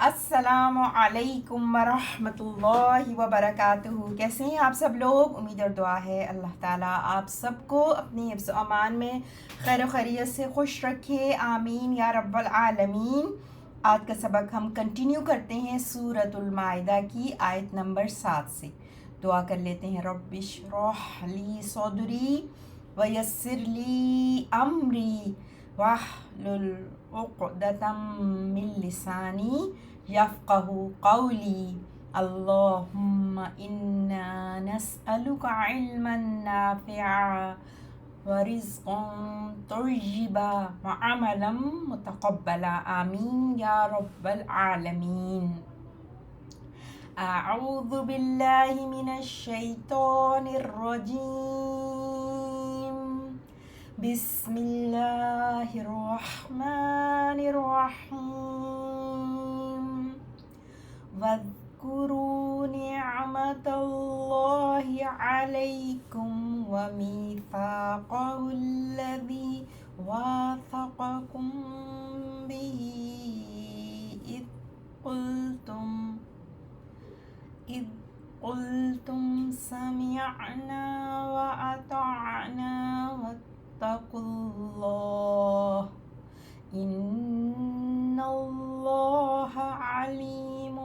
السلام علیکم ورحمۃ اللہ وبرکاتہ۔ کیسے ہیں آپ سب لوگ؟ امید اور دعا ہے اللہ تعالیٰ آپ سب کو اپنی حفظ و امان میں خیر و خیریت سے خوش رکھے، آمین یا رب العالمین۔ آج کا سبق ہم کنٹینیو کرتے ہیں سورۃ المائدہ کی آیت نمبر 7 سے۔ دعا کر لیتے ہیں، رب اشرح لی صدری ویسر لی امری واحلل عقدۃ من لسانی یفقہ قولی۔ اللہم انا نسألک علما نافعا ورزقا طیبا وعملا متقبلا، آمین یا رب العالمین۔ اعوذ باللہ من الشیطان الرجیم، بسم اللہ الرحمن الرحیم۔ واذکروا نعمت اللہ علیکم ومیثاقہ الذی واثقکم بہ اذ قلتم سمعنا وأطعنا واتقوا اللہ ان اللہ علیم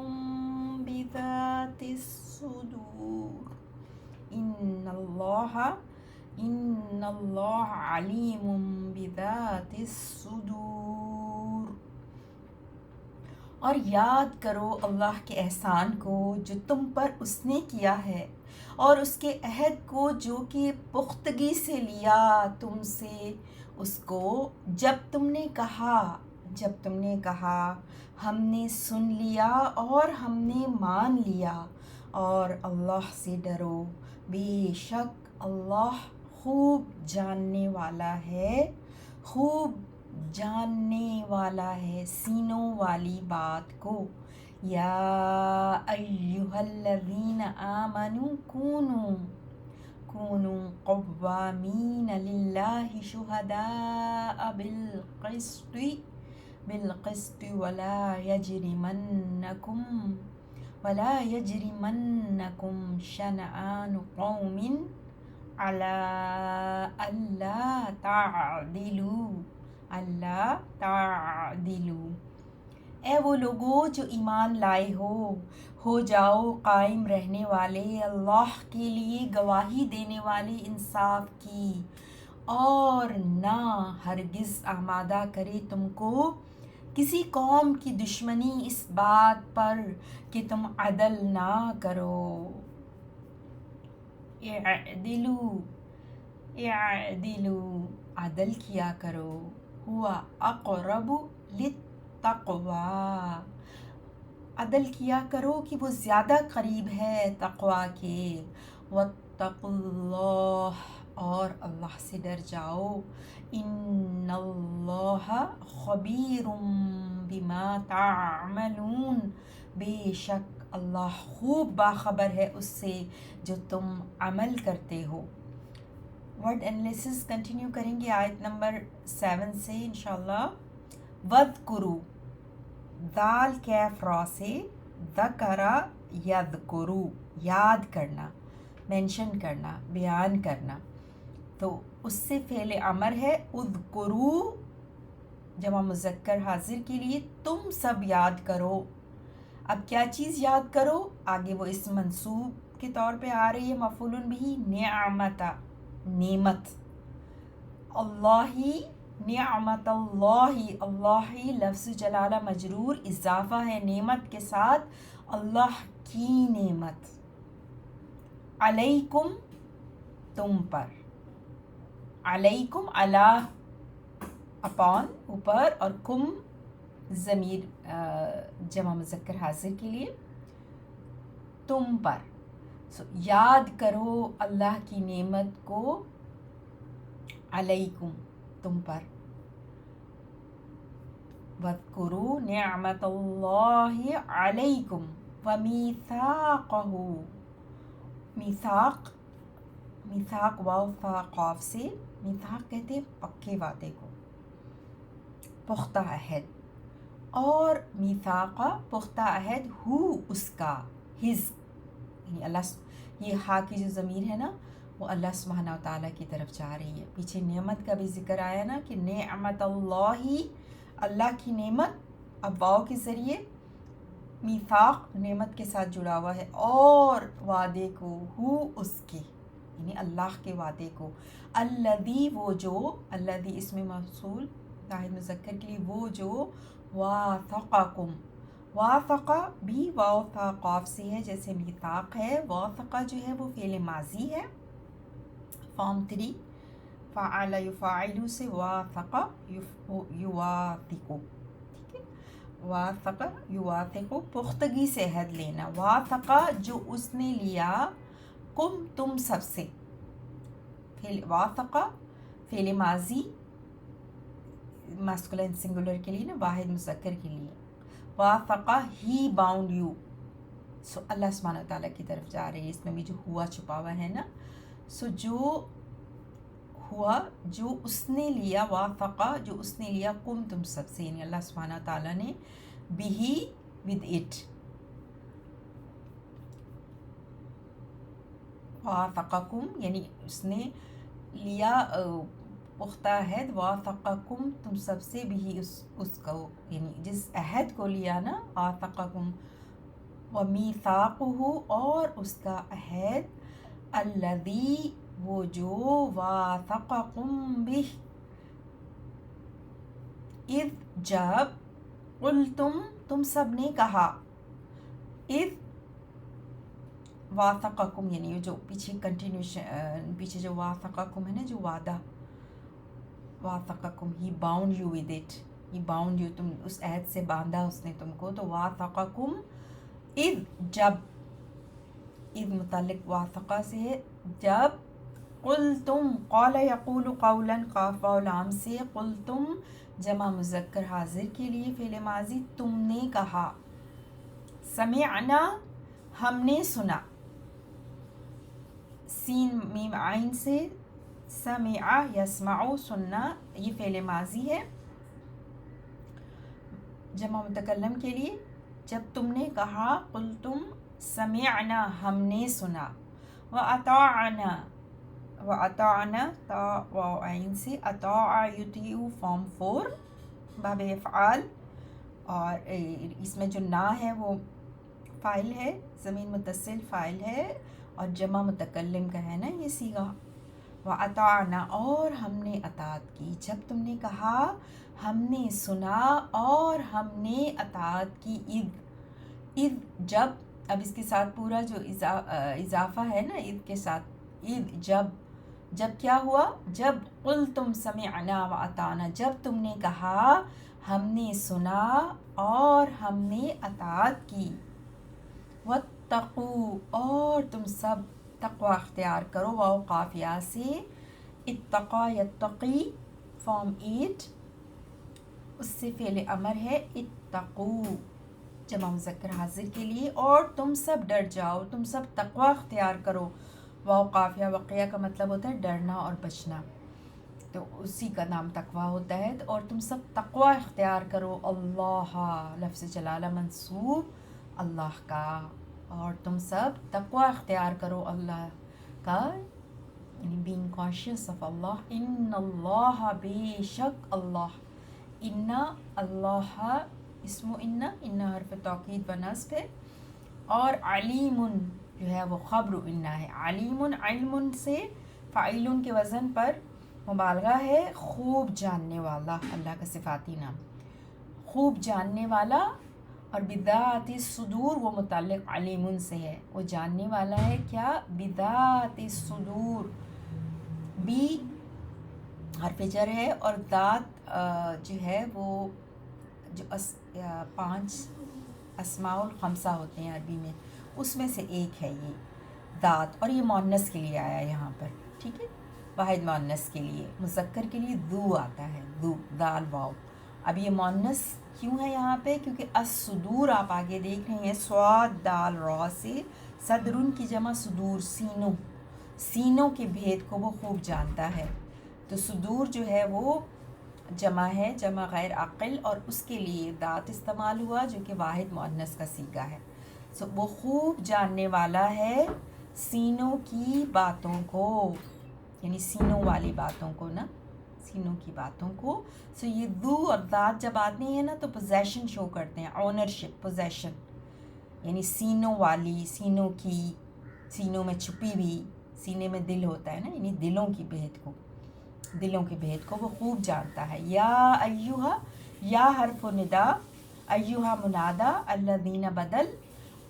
بذات الصدور۔ ان اللہ علیم بذات الصدور۔ اور یاد کرو اللہ کے احسان کو جو تم پر اس نے کیا ہے، اور اس کے عہد کو جو کہ پختگی سے لیا تم سے اس کو، جب تم نے کہا ہم نے سن لیا اور ہم نے مان لیا، اور اللہ سے ڈرو، بے شک اللہ خوب جاننے والا ہے سینوں والی بات کو۔ یا ایہا الذین آمنوا کونوا قوامین للہ شہداء بالقسط ولا یجرمنکم شنآن قوم علی الا تعدلوا۔ اے وہ لوگوں جو ایمان لائے ہو جاؤ قائم رہنے والے، اللہ کے لیے گواہی دینے والے انصاف کی، اور نہ ہرگز آمادہ کرے تم کو کسی قوم کی دشمنی اس بات پر کہ تم عدل نہ کرو۔ اعدلوا، عدل کیا کرو، ہوا اقرب للتقوی، عدل کیا کرو کہ وہ زیادہ قریب ہے تقوی کے۔ واتقوا اللہ، اور اللہ سے ڈر جاؤ۔ ان اللہ خبیر بما تعملون، بے شک اللہ خوب باخبر ہے اس سے جو تم عمل کرتے ہو۔ ورڈ انالیسس کنٹینیو کریں گے آیت نمبر 7 سے انشاءاللہ۔ وَاذْكُرُوا، دال کیف را سے ذکرا یذکرو، یاد کرنا، مینشن کرنا، بیان کرنا، تو اس سے فعل امر ہے اذکرو، جمع مذکر حاضر کے لیے تم سب یاد کرو۔ اب کیا چیز یاد کرو؟ آگے وہ اسم منصوب کے طور پہ آ رہی ہے، مفعول بہ، نعمت اللہ، نعمت اللہ، اللہ لفظ جلالہ مجرور، اضافہ ہے نعمت کے ساتھ، اللہ کی نعمت، علیکم تم پر، علیکم علی اپون اوپر، اور کم ضمیر جمع مذکر حاضر کے لیے تم پر۔ یاد کرو اللہ کی نعمت کو، علیکم تم پر۔ وَاذْكُرُوا نِعْمَتَ اللَّهِ عَلَيْكُمْ وَمِيثَاقَهُ، میثاق واو فا قاف سے، میثاق کہتے ہیں پکے وعدے کو، پختہ عہد، اور میثاقہ پختہ عہد ہو اس کا، ہز یعنی اللہ، یہ ہا کی جو ضمیر ہے نا وہ اللہ سبحانہ و تعالیٰ کی طرف جا رہی ہے. پیچھے نعمت کا بھی ذکر آیا نا کہ نعمت اللہ، اللہ کی نعمت، اب واؤ کے ذریعے میثاق نعمت کے ساتھ جڑا ہوا ہے، اور وعدے کو، ہو اس کے یعنی اللہ کے وعدے کو، الذی وہ جو، الذی اسم موصول واحد مذکر کے لیے، وہ جو، واثقکم، واثقہ بھی واو تھا قاف سے ہے جیسے میثاق ہے، واثقہ جو ہے وہ فعل ماضی ہے، فارم 3 فعل یفاعل سے، واثقہ یواثق، ٹھیک ہے، واثقہ یواثق پختگی سے عہد لینا، واثقہ جو اس نے لیا، کم تم سب سے، واثقہ فعل ماضی ماسکولین سنگولر کے لیے نا، واحد مذکر کے لیے، واثقہ ہی باؤنڈ یو، سو اللہ سبحانہ و تعالیٰ کی طرف جا رہی ہے، اس میں بھی جو ہوا چھپا ہوا ہے نا، سو جو ہوا جو اس نے لیا، واثقہ جو اس نے لیا، کم تم سب سے یعنی اللہ سبحانہ و تعالیٰ نے، بھی ود اٹ، واثقکم یعنی اس نے لیا پختہ عہد، واثقکم تم سب سے، بھی اس کو یعنی جس عہد کو لیا نا، واثقکم، ومیثاقہ اور اس کا عہد، الذی وہ جو، واثقکم بہ اذ جب، قلتم تم سب نے کہا، اذ واثقکم یعنی جو پیچھے کنٹینیوشن، پیچھے جو واثقکم ہے نا جو وعدہ، واثقکم he bound you with it, he bound you, تم اس عہد سے باندھا اس نے تم کو، تو واثقکم اذ جب، اذ متعلق واثقہ سے ہے، جب، قلتم قال یقول قولا قاف واو لام سے، قلتم جمع مذکر حاضر کے لیے فعل ماضی، تم نے کہا، سمعنا ہم نے سنا، سین میم عین سے، سمع یسمع سننا، یہ فعل ماضی ہے جمع متکلم کے لیے، جب تم نے کہا، قلتم سمعنا ہم نے سنا، وَأَطَاعْنَا، وَأَطَاعْنَا تا واو عین سے، اطاع یطیع فارم 4 باب افعال، اور اس میں جو نا ہے وہ فاعل ہے، ضمیر متصل فاعل ہے، اور جمع متکلم کا ہے نا یہ صیغہ، وَأَطَاعْنَا اور ہم نے اطاعت کی، جب تم نے کہا ہم نے سنا اور ہم نے اطاعت کی، اذ جب، اب اس کے ساتھ پورا جو اضافہ ہے نا اذ کے ساتھ، اذ جب کیا ہوا، جب قلتم سمعنا وَأَطَاعْنَا جب تم نے کہا ہم نے سنا اور ہم نے اطاعت کی، واتقوا اور تم سب تقوی اختیار کرو، واو قافیہ سے، اتقا یتقی فارم 8 اس سے فعل امر ہے، اتقوا جمع مذکر حاضر کے لیے، اور تم سب ڈر جاؤ، تم سب تقوی اختیار کرو، واو قافیہ وقیہ کا مطلب ہوتا ہے ڈرنا اور بچنا، تو اسی کا نام تقوی ہوتا ہے، اور تم سب تقوی اختیار کرو، اللہ لفظ جلالہ منصوب اللہ کا، اور تم سب تقوی اختیار کرو اللہ کا، یعنی بینگ کانشیس آف اللہ، ان اللہ بے شک اللہ، ان اللہ اسم ان حرف توکید و نصب ہے، اور علیم جو ہے وہ خبر ان ہے، علیم علم سے فاعل کے وزن پر مبالغہ ہے، خوب جاننے والا، اللہ کا صفاتی نام، خوب جاننے والا، اور بذات الصدور وہ متعلق علیم سے ہے، وہ جاننے والا ہے کیا، بذات الصدور، بی حرف جر ہے، اور ذات جو ہے وہ جو 5 اسماء الخمسہ ہوتے ہیں عربی میں، اس میں سے ایک ہے یہ ذات، اور یہ مؤنث کے لیے آیا یہاں پر، ٹھیک ہے، واحد مؤنث کے لیے، مذکر کے لیے ذو آتا ہے، ذو ذال واو، اب یہ مؤنث کیوں ہے یہاں پہ، کیونکہ الصدور آپ آگے دیکھ رہے ہیں صاد دال را سے، صدرن کی جمع صدور، سینوں کے بھید کو وہ خوب جانتا ہے، تو صدور جو ہے وہ جمع ہے، جمع غیر عقل، اور اس کے لیے ذات استعمال ہوا جو کہ واحد مؤنث کا صیغہ ہے. وہ خوب جاننے والا ہے سینوں کی باتوں کو، یعنی سینوں والی باتوں کو نا، سینوں کی باتوں کو. یہ ذو اور ذات جب آتے ہیں نا تو پوزیشن شو کرتے ہیں، اونرشپ، پوزیشن، یعنی سینوں والی، سینوں کی، سینوں میں چھپی ہوئی، سینے میں دل ہوتا ہے نا، یعنی دلوں کی بھید کو، دلوں کے بھید کو وہ خوب جانتا ہے. یا ایہا، یا حرف ندا، ایہا منادا، الذین بدل،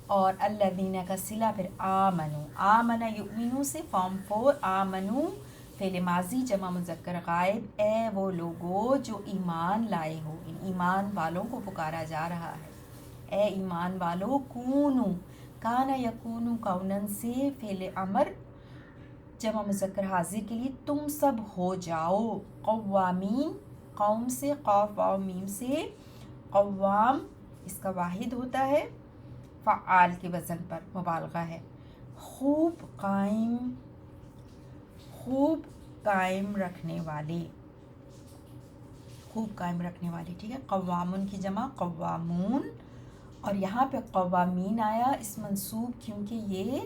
اور الذین کا صلہ پھر آمنو. آمنہ یؤمنو سے فارم 4، آمنو فعل ماضی جمع مذکر غائب، اے وہ لوگو جو ایمان لائے ہو، ان ایمان والوں کو پکارا جا رہا ہے. اے ایمان والو، کونو، کانا یکونو کونن سے فعل امر جمع مذکر حاضر کے لیے تم سب ہو جاؤ. قوامین، قوم سے قاف واو میم سے، قوام اس کا واحد ہوتا ہے، فعال کے وزن پر مبالغہ ہے. خوب قائم، خوب قائم رکھنے والے، خوب قائم رکھنے والے. ٹھیک ہے، قوامن کی جمع قوامون، اور یہاں پہ قوامین آیا اس منصوب کیونکہ یہ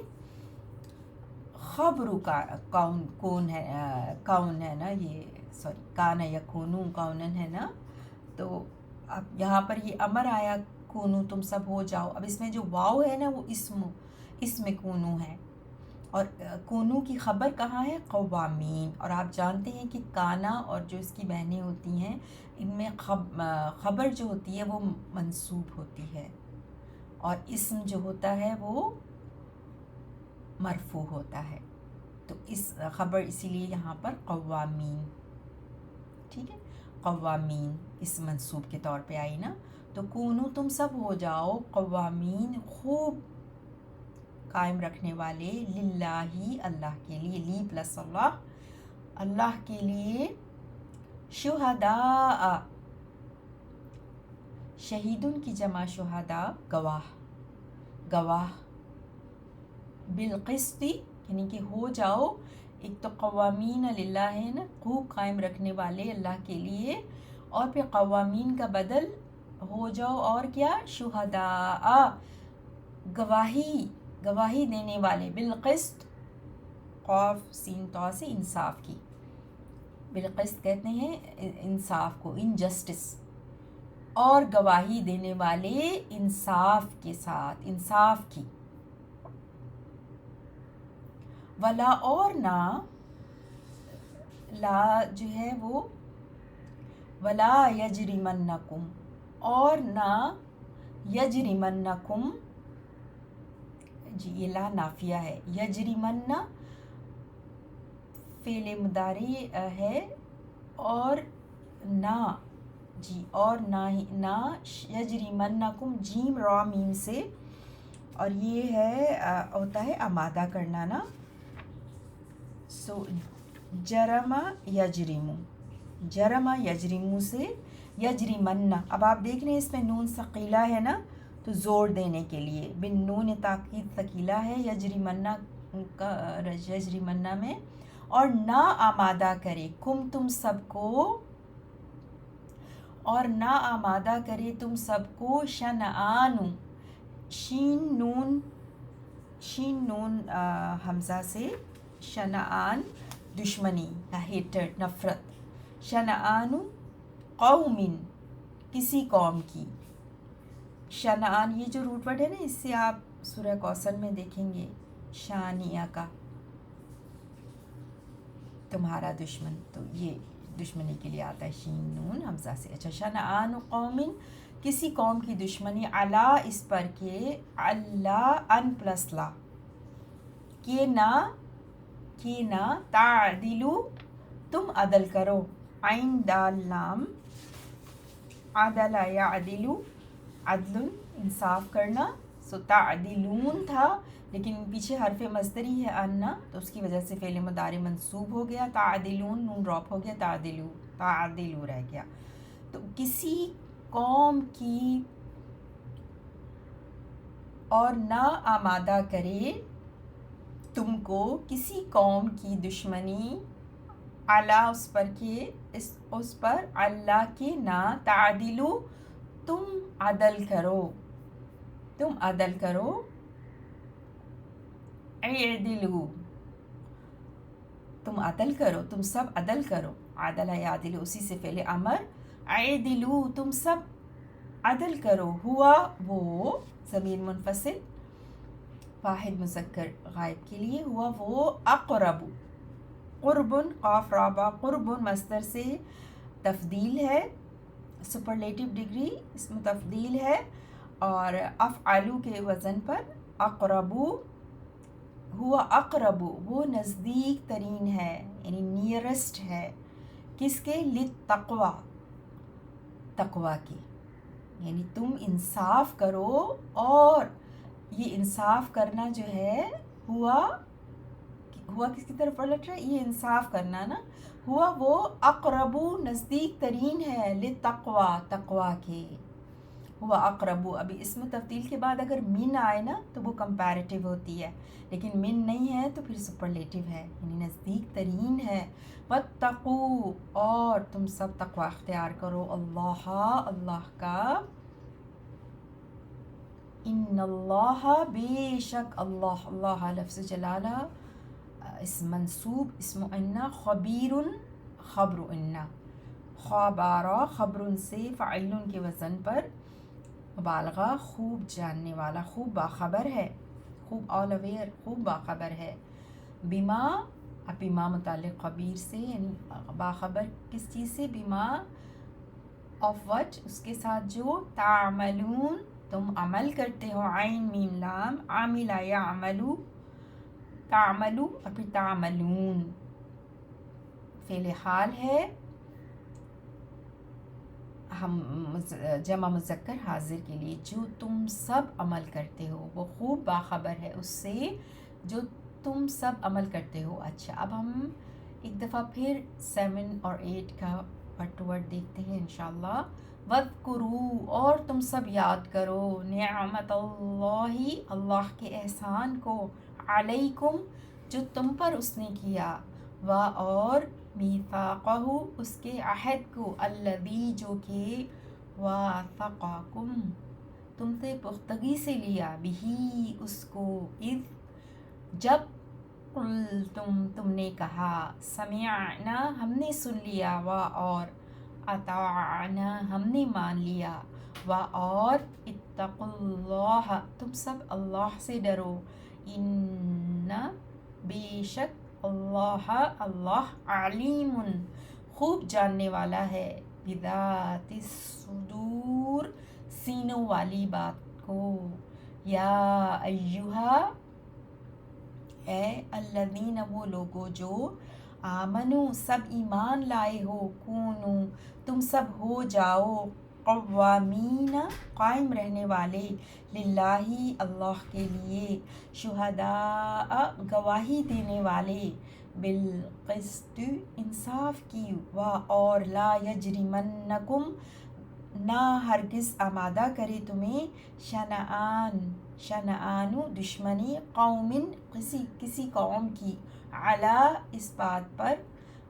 خبر کا کون ہے نا، یہ سوری کانا یکونو کونن ہے نا، تو اب یہاں پر یہ امر آیا کونو تم سب ہو جاؤ. اب اس میں جو واو ہے نا وہ اسم کونو ہے، اور کونو کی خبر کہاں ہے؟ قوامین. اور آپ جانتے ہیں کہ کانا اور جو اس کی بہنیں ہوتی ہیں ان میں خبر جو ہوتی ہے وہ منصوب ہوتی ہے، اور اسم جو ہوتا ہے وہ مرفوع ہوتا ہے. تو اس خبر اسی لیے یہاں پر قوامین. ٹھیک ہے، قوامین اس منصوب کے طور پہ آئی نا. تو کونو تم سب ہو جاؤ، قوامین خوب قائم رکھنے والے، للہ اللہ کے لیے، لی پلس اللہ، اللہ کے لیے، شہداء، شہیدن کی جمع شہداء گواہ، گواہ، بالقسط یعنی کہ ہو جاؤ. ایک تو قوامین للہ ہے نا، خوب قائم رکھنے والے اللہ کے لیے، اور پھر قوامین کا بدل ہو جاؤ، اور کیا؟ شہداء، گواہی، گواہی دینے والے، بالقسط، قاف سین طا سے انصاف کی، بالقسط کہتے ہیں انصاف کو، انجسٹس، اور گواہی دینے والے انصاف کے ساتھ، انصاف کی. ولا، اور نہ، لا جو ہے وہ ولا یجرمنکم، اور نہ یجرمنکم، جی یہ لا نافیہ ہے، یجرمن فعل مضارع ہے، اور نہ، جی اور نہ یجرمنکم جیم را میم سے، اور یہ ہے ہوتا ہے آمادہ کرنا نا. سو جرم یجرم، جرم یجرم سے یجرمن. اب آپ دیکھ رہے ہیں اس میں نون ثقیلہ ہے نا، تو زور دینے کے لیے بن نون تاکید ثقیلہ ہے یجرمن کا، یجرمن میں، اور نہ آمادہ کرے کم تم سب کو، اور نہ آمادہ کرے تم سب کو، شنآن، شین نون حمزہ سے، شنآن دشمنی یا ہیٹرڈ، نفرت، شنآن قوم کسی قوم کی. شنآن یہ جو روٹ ورڈ ہے نا، اس سے آپ سورہ کوثر میں دیکھیں گے، شانیہ کا تمہارا دشمن، تو یہ دشمنی کے لیے آتا ہے شین نون حمزہ سے. اچھا، شنآن قوم کسی قوم کی دشمنی، علا اس پر کہ، اللہ ان پلس لا، کہ نہ تعدلو تم عدل کرو، عین دال لام، عدل یعدلو، عدل انصاف کرنا. سو تعدلون تھا لیکن پیچھے حرف مصدری ہے اننا، تو اس کی وجہ سے فعل مضارع منصوب ہو گیا، تعدلون نون ڈراپ ہو گیا، تعدلو رہ گیا. تو کسی قوم کی، اور نہ آمادہ کرے تم کو کسی قوم کی دشمنی، علی اس پر کہ اس پر اللہ کے نہ تعدلو تم عدل کرو، تم عدل کرو، اعدلو تم عدل کرو، تم سب عدل کرو، عدل یعدل اسی سے فعل امر، اعدلو تم سب عدل کرو، ہوا وہ ضمیر منفصل واحد مذکر غائب کے لیے، ہوا وہ اقرب، قربن قاف رابع قربن مصدر سے تفضیل ہے، سپرلیٹو ڈگری اس میں تفضیل ہے، اور افعلو کے وزن پر اقربو، ہوا اقرب وہ نزدیک ترین ہے یعنی نیئرسٹ ہے، کس کے؟ للتقوی تقوی کے، یعنی تم انصاف کرو، اور یہ انصاف کرنا جو ہے ہوا کس کی طرف پلٹ رہا ہے؟ یہ انصاف کرنا نا، ہوا وہ اقرب نزدیک ترین ہے، للتقوی تقوی کے، ہوا اقرب، ابھی اسم تفضیل کے بعد اگر من آئے نا تو وہ کمپیریٹیو ہوتی ہے، لیکن من نہیں ہے تو پھر سپرلیٹو ہے، یعنی نزدیک ترین ہے، واتقوا اور تم سب تقوی اختیار کرو، اللہ اللہ کا، ان اللہ بے شک اللہ، اللہ لفظ جلالہ اسم منصوب اسم انا، خبیر خبر انا، خبارہ خبر سے فعل کے وزن پر مبالغہ، خوب جاننے والا، خوب باخبر ہے، خوب آل اویئر، خوب باخبر ہے، بما اب بما متعلق خبیر سے یعنی باخبر کس چیز سے؟ بما آف وٹ اس کے ساتھ جو تعملون تم عمل کرتے ہو، عین میم لام، عامل یعملو، تعملو اور پھر تعملون فعل حال ہے، ہم جمع مذکر حاضر کے لیے، جو تم سب عمل کرتے ہو، وہ خوب باخبر ہے اس سے جو تم سب عمل کرتے ہو۔ اچھا اب ہم ایک دفعہ پھر 7 اور 8 کا ورڈ ٹو ورڈ دیکھتے ہیں انشاءاللہ۔ وَاذْكُرُوا اور تم سب یاد کرو، نعمت اللہ اللہ کے احسان کو، علیکم جو تم پر اس نے کیا، اور میثاقہ اس کے عہد کو، الذی جو کہ واثقکم تم سے پختگی سے لیا، بہی اس کو، اذ جب، تم نے کہا، سمعنا ہم نے سن لیا، اور اطاعنا ہم نے مان لیا، اور اتقوا اللہ تم سب اللہ سے ڈرو، ان بے شک اللہ اللہ علیم خوب جاننے والا ہے، بذات الصدور سینوں والی بات کو، یا ایہا اے الذین وہ لوگو جو آمنو سب ایمان لائے ہو، کونو تم سب ہو جاؤ، قوامین قائم رہنے والے، للہ اللہ کے لیے، شہداء گواہی دینے والے، بالقسط انصاف کی، اور لا یجرمنکم نہ ہرگز آمادہ کرے تمہیں، شنآن دشمنی، قوم کسی قوم کی، علی اس بات پر،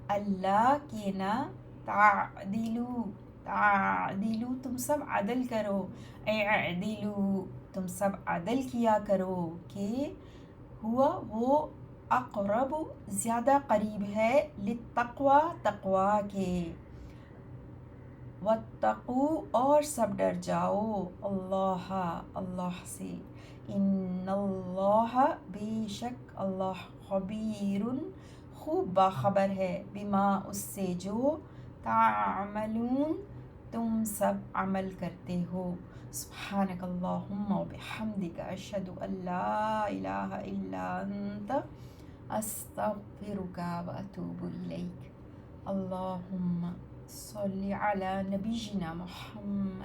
اللہ کے نہ، تعدلو تم سب عدل کرو، اعدلو تم سب عدل کیا کرو، کہ ہوا وہ اقرب زیادہ قریب ہے، للتقوی تقوی کے، واتقوا اور سب ڈر جاؤ، اللہ اللہ سے، ان اللہ بے شک اللہ، خبیر خوب باخبر ہے، بما اس سے جو، تعملون تم سب عمل کرتے ہو، سبحانک اللہم و بحمدک، اشہد ان لا الہ الا انت، استغفرک و اتوب الیک، اللہم صلی علی نبینا محمد